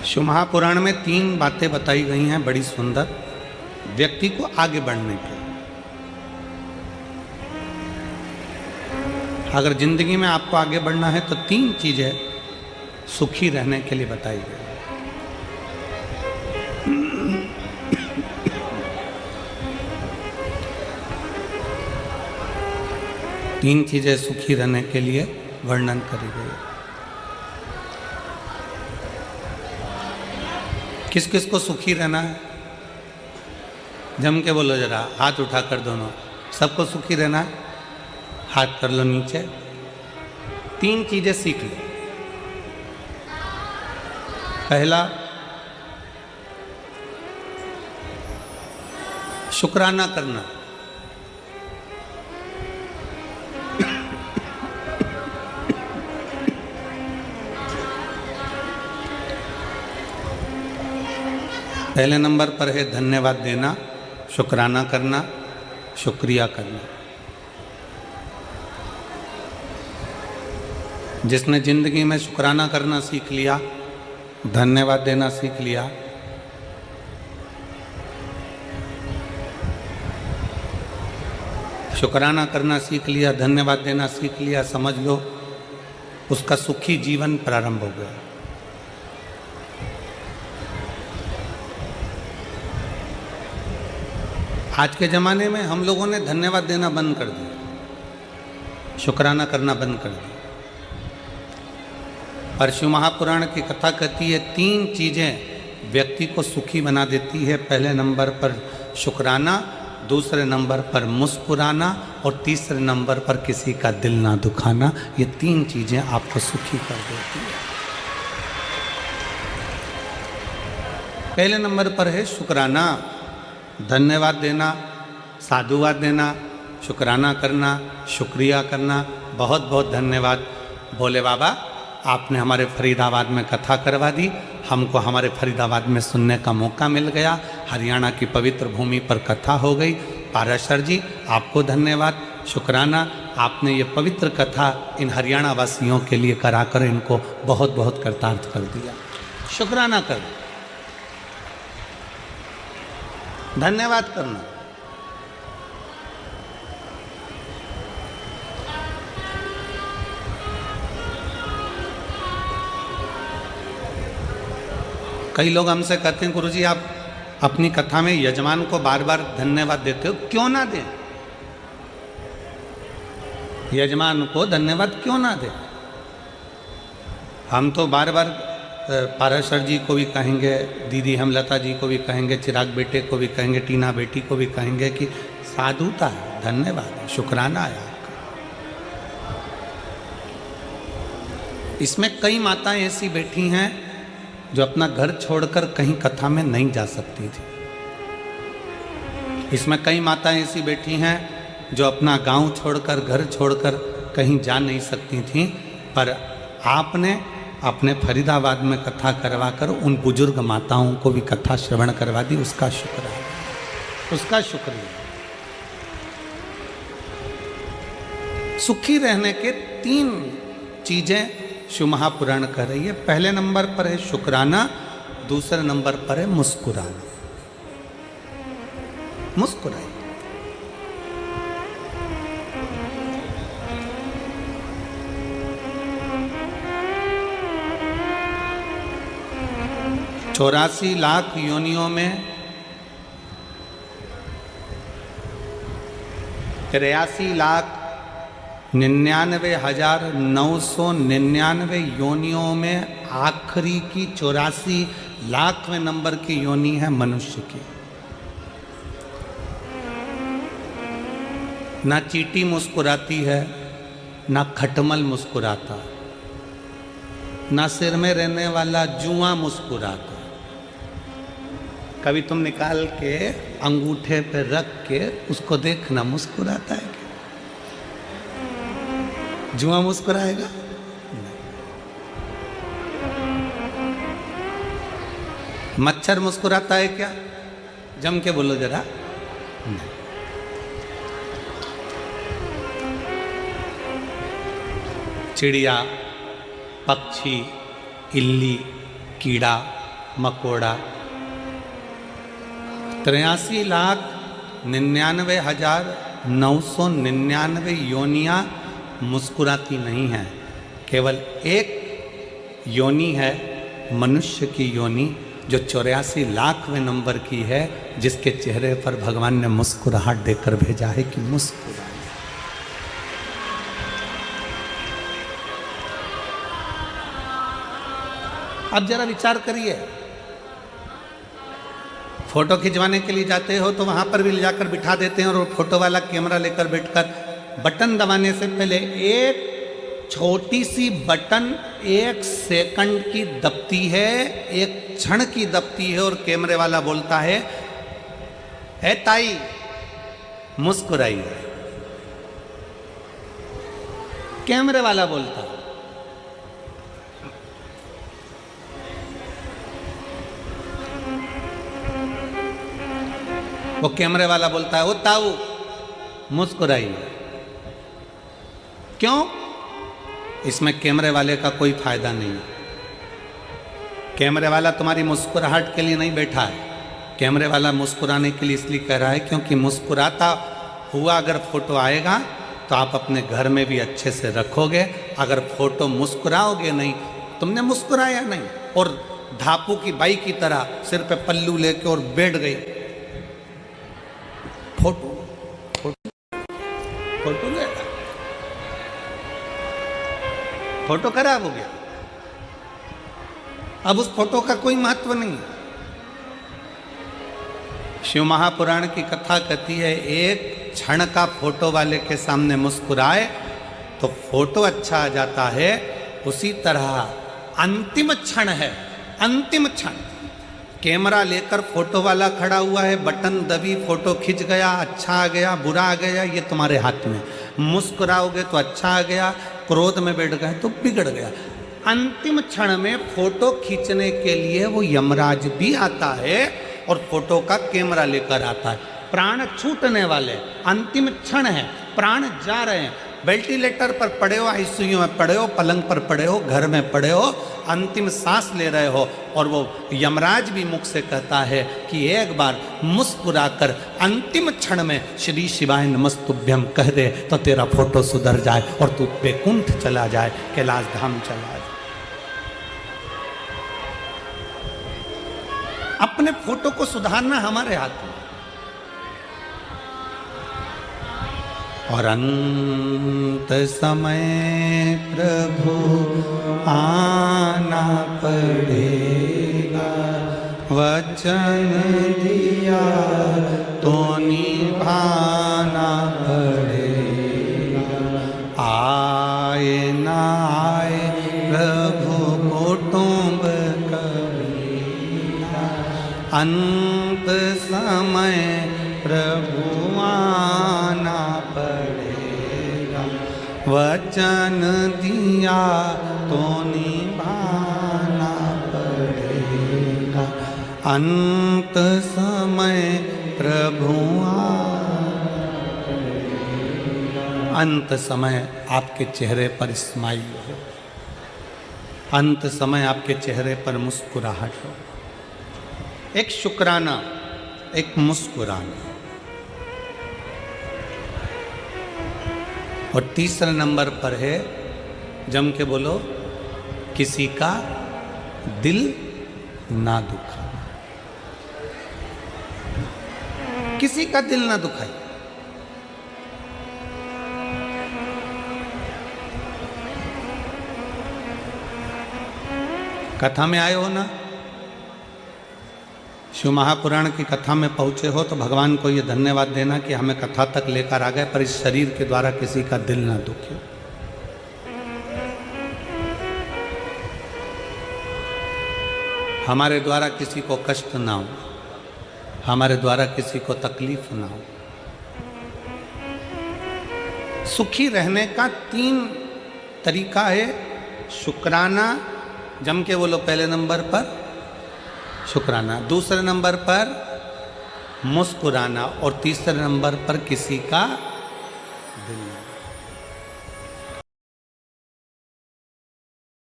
शिव महापुराण में 3 बातें बताई गई हैं बड़ी सुंदर, व्यक्ति को आगे बढ़ने के। अगर जिंदगी में आपको आगे बढ़ना है तो 3 चीजें सुखी रहने के लिए बताई गई। तीन चीजें सुखी रहने के लिए वर्णन करी गई। किस किस को सुखी रहना है? जम के बोलो जरा, हाथ उठाकर दोनों। सबको सुखी रहना है? हाथ कर लो नीचे। 3 चीजें सीख लो। पहला, शुक्राना करना। पहले नंबर पर है धन्यवाद देना, शुक्राना करना, शुक्रिया करना। जिसने जिंदगी में शुक्राना करना सीख लिया, धन्यवाद देना सीख लिया, शुक्राना करना सीख लिया, धन्यवाद देना सीख लिया, समझ लो उसका सुखी जीवन प्रारंभ हो गया। आज के ज़माने में हम लोगों ने धन्यवाद देना बंद कर दिया, शुक्राना करना बंद कर दिया। पर शिव महापुराण की कथा कहती है 3 चीज़ें व्यक्ति को सुखी बना देती है। पहले नंबर पर शुक्राना, दूसरे नंबर पर मुस्कुराना और तीसरे नंबर पर किसी का दिल ना दुखाना। ये 3 चीज़ें आपको सुखी कर देती है। पहले नंबर पर है शुक्राना, धन्यवाद देना, साधुवाद देना, शुक्राना करना, शुक्रिया करना। बहुत बहुत धन्यवाद भोले बाबा, आपने हमारे फरीदाबाद में कथा करवा दी, हमको हमारे फरीदाबाद में सुनने का मौका मिल गया। हरियाणा की पवित्र भूमि पर कथा हो गई। पाराशर जी आपको धन्यवाद, शुक्राना, आपने ये पवित्र कथा इन हरियाणा वासियों के लिए कराकर इनको बहुत बहुत कृतार्थ कर दिया। शुक्राना कर, धन्यवाद करना। कई लोग हमसे कहते हैं गुरुजी आप अपनी कथा में यजमान को बार बार धन्यवाद देते हो, क्यों ना दें? यजमान को धन्यवाद क्यों ना दें? हम तो बार बार पाराशर जी को भी कहेंगे, दीदी हेमलता जी को भी कहेंगे, चिराग बेटे को भी कहेंगे, टीना बेटी को भी कहेंगे कि साधुता है, धन्यवाद है, शुक्राना है आपका। इसमें कई माताएं ऐसी बैठी हैं जो अपना घर छोड़कर कहीं कथा में नहीं जा सकती थी। इसमें कई माताएं ऐसी बैठी हैं जो अपना गांव छोड़कर, घर छोड़कर कहीं जा नहीं सकती थीं, पर आपने अपने फरीदाबाद में कथा करवाकर उन बुजुर्ग माताओं को भी कथा श्रवण करवा दी। उसका शुक्र है, उसका शुक्रिया। सुखी रहने के 3 चीजें शिव महापुराण कह रही है। पहले नंबर पर है शुक्राना, दूसरे नंबर पर है मुस्कुराना। मुस्कुराइए। चौरासी लाख योनियों में 83,99,999 योनियों में आखिरी की 84 लाखवें नंबर की योनि है मनुष्य की। ना चींटी मुस्कुराती है, ना खटमल मुस्कुराता, ना सिर में रहने वाला जुआ मुस्कुराता। कभी तुम निकाल के अंगूठे पे रख के उसको देखना, मुस्कुराता है क्या? जुआ मुस्कुराएगा? मच्छर मुस्कुराता है क्या? जम के बोलो जरा। चिड़िया, पक्षी, इल्ली, कीड़ा मकोड़ा। 83,99,999 योनियाँ मुस्कुराती नहीं हैं। केवल एक योनि है मनुष्य की योनि, जो 84 लाखवें नंबर की है, जिसके चेहरे पर भगवान ने मुस्कुराहट देकर भेजा है कि मुस्कुराए। अब जरा विचार करिए, फोटो खिंचवाने के लिए जाते हो तो वहां पर भी ले जाकर बिठा देते हैं और फोटो वाला कैमरा लेकर बैठकर बटन दबाने से पहले एक छोटी सी बटन 1 सेकंड की दबती है, 1 क्षण की दबती है और कैमरे वाला बोलता है, ए ताई मुस्कुराइए। कैमरे वाला बोलता है। वो कैमरे वाला बोलता है, ओ ताऊ मुस्कुराइए। क्यों? इसमें कैमरे वाले का कोई फायदा नहीं है। कैमरे वाला तुम्हारी मुस्कुराहट के लिए नहीं बैठा है। कैमरे वाला मुस्कुराने के लिए इसलिए कह रहा है क्योंकि मुस्कुराता हुआ अगर फोटो आएगा तो आप अपने घर में भी अच्छे से रखोगे। अगर फोटो मुस्कुराओगे नहीं, तुमने मुस्कुराया नहीं और धापू की बाई की तरह सिर पे पल्लू लेके और बैठ गई, फोटो लेगा, फोटो खराब हो गया। अब उस फोटो का कोई महत्व नहीं है। शिव महापुराण की कथा कहती है, एक क्षण का फोटो वाले के सामने मुस्कुराए तो फोटो अच्छा आ जाता है। उसी तरह अंतिम क्षण है, अंतिम क्षण। कैमरा लेकर फोटो वाला खड़ा हुआ है, बटन दबी, फोटो खिंच गया, अच्छा आ गया, बुरा आ गया, ये तुम्हारे हाथ में। मुस्कुराओगे तो अच्छा आ गया, क्रोध में बैठ गए तो बिगड़ गया। अंतिम क्षण में फोटो खींचने के लिए वो यमराज भी आता है और फोटो का कैमरा लेकर आता है। प्राण छूटने वाले, अंतिम क्षण है, प्राण जा रहे हैं। वेंटिलेटर पर पड़े हो, आईसीयू में पड़े हो, पलंग पर पड़े हो, घर में पड़े हो, अंतिम सांस ले रहे हो और वो यमराज भी मुख से कहता है कि एक बार मुस्कुराकर अंतिम क्षण में श्री शिवाय नमस्तुभ्यम कह दे तो तेरा फोटो सुधर जाए और तू बैकुंठ चला जाए, कैलाश धाम चला जाए। अपने फोटो को सुधारना हमारे हाथ में। और अंत समय प्रभु आना पड़ेगा, वचन दिया तो निभाना पड़ेगा। आए ना आए प्रभु कुटुंब कबीरा, अंत समय प्रभु आना पड़ेगा, वचन दिया तो निभाना पड़ेगा। अंत समय प्रभु अंत समय आपके चेहरे पर स्माइल हो, अंत समय आपके चेहरे पर मुस्कुराहट हो। एक शुक्राना, एक मुस्कुराना। और तीसरे नंबर पर है, जम के बोलो, किसी का दिल ना दुखाना। किसी का दिल ना दुखाए। कथा में आए हो ना, शिव महापुराण की कथा में पहुंचे हो तो भगवान को ये धन्यवाद देना कि हमें कथा तक लेकर आ गए, पर इस शरीर के द्वारा किसी का दिल ना दुखे। हमारे द्वारा किसी को कष्ट ना हो, हमारे द्वारा किसी को तकलीफ ना हो। सुखी रहने का 3 तरीका है। शुक्राना, जम के बोलो पहले नंबर पर शुक्राना, दूसरे नंबर पर मुस्कुराना और तीसरे नंबर पर किसी का दिल।